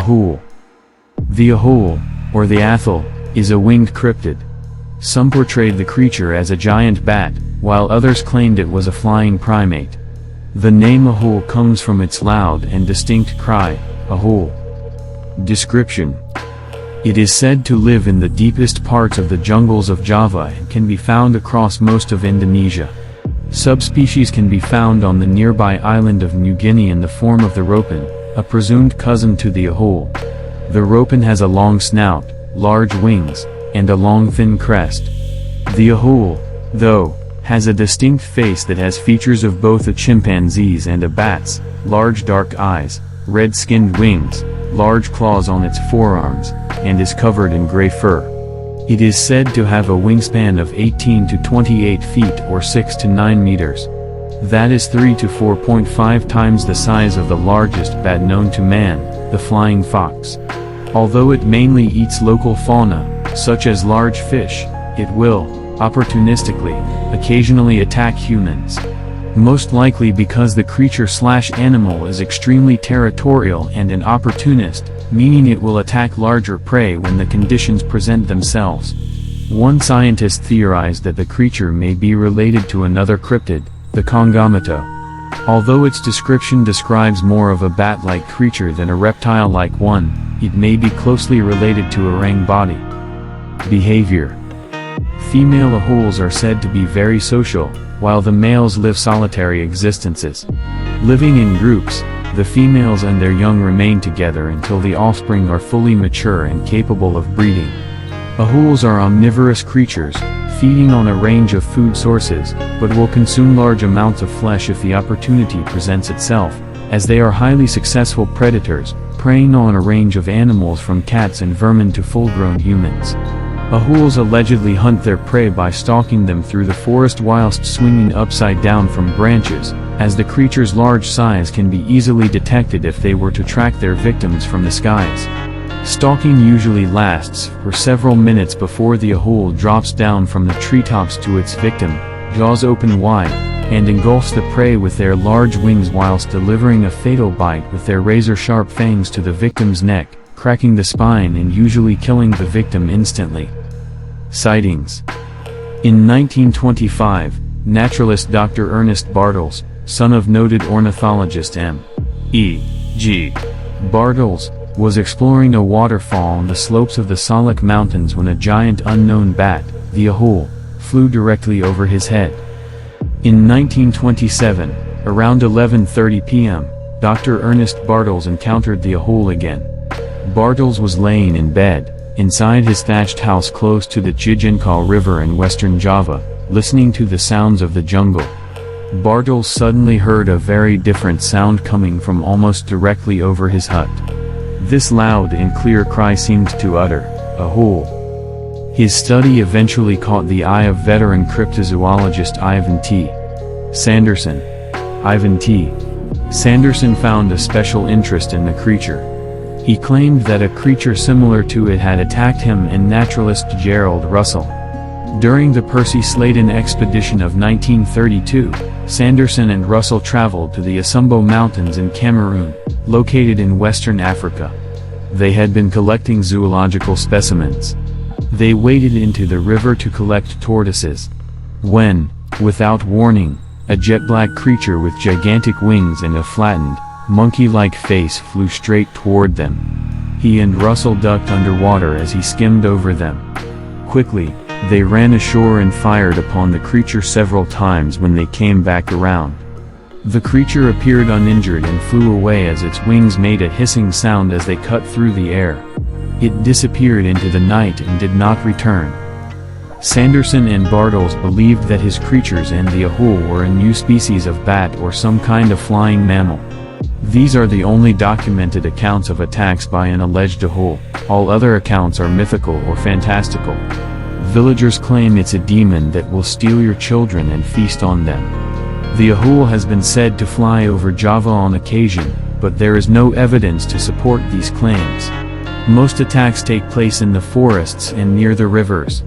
Ahool. The Ahool, or the Athol, is a winged cryptid. Some portrayed the creature as a giant bat, while others claimed it was a flying primate. The name Ahool comes from its loud and distinct cry, Ahool. Description: it is said to live in the deepest parts of the jungles of Java and can be found across most of Indonesia. Subspecies can be found on the nearby island of New Guinea in the form of the ropen, a presumed cousin to the Ahool. The ropen has a long snout, large wings, and a long thin crest. The Ahool, though, has a distinct face that has features of both a chimpanzee's and a bat's: large dark eyes, red-skinned wings, large claws on its forearms, and is covered in gray fur. It is said to have a wingspan of 18 to 28 feet or 6 to 9 meters. That is 3 to 4.5 times the size of the largest bat known to man, the flying fox. Although it mainly eats local fauna, such as large fish, it will, opportunistically, occasionally attack humans. Most likely because the creature/animal is extremely territorial and an opportunist, meaning it will attack larger prey when the conditions present themselves. One scientist theorized that the creature may be related to another cryptid, the Kongamito. Although its description describes more of a bat-like creature than a reptile-like one, it may be closely related to orang body. Behavior: female Ahools are said to be very social, while the males live solitary existences. Living in groups, the females and their young remain together until the offspring are fully mature and capable of breeding. Ahools are omnivorous creatures, feeding on a range of food sources, but will consume large amounts of flesh if the opportunity presents itself, as they are highly successful predators, preying on a range of animals from cats and vermin to full-grown humans. Ahools allegedly hunt their prey by stalking them through the forest whilst swinging upside down from branches, as the creature's large size can be easily detected if they were to track their victims from the skies. Stalking usually lasts for several minutes before the Ahool drops down from the treetops to its victim, jaws open wide, and engulfs the prey with their large wings whilst delivering a fatal bite with their razor-sharp fangs to the victim's neck, cracking the spine and usually killing the victim instantly. Sightings. In 1925, naturalist Dr. Ernest Bartels, son of noted ornithologist M.E.G. Bartels, was exploring a waterfall on the slopes of the Salak Mountains when a giant unknown bat, the Ahool, flew directly over his head. In 1927, around 11:30 p.m., Dr. Ernest Bartels encountered the Ahool again. Bartels was laying in bed, inside his thatched house close to the Cijenkal River in western Java, listening to the sounds of the jungle. Bartels suddenly heard a very different sound coming from almost directly over his hut. This loud and clear cry seemed to utter, "Ahool." His study eventually caught the eye of veteran cryptozoologist Ivan T. Sanderson. Ivan T. Sanderson found a special interest in the creature. He claimed that a creature similar to it had attacked him and naturalist Gerald Russell. During the Percy Sladen expedition of 1932, Sanderson and Russell traveled to the Asumbo Mountains in Cameroon, located in western Africa. They had been collecting zoological specimens. They waded into the river to collect tortoises. When, without warning, a jet-black creature with gigantic wings and a flattened, monkey-like face flew straight toward them. He and Russell ducked underwater as he skimmed over them. Quickly, they ran ashore and fired upon the creature several times when they came back around. The creature appeared uninjured and flew away as its wings made a hissing sound as they cut through the air. It disappeared into the night and did not return. Sanderson and Bartels believed that his creatures and the Ahool were a new species of bat or some kind of flying mammal. These are the only documented accounts of attacks by an alleged Ahool. All other accounts are mythical or fantastical. Villagers claim it's a demon that will steal your children and feast on them. The Ahool has been said to fly over Java on occasion, but there is no evidence to support these claims. Most attacks take place in the forests and near the rivers.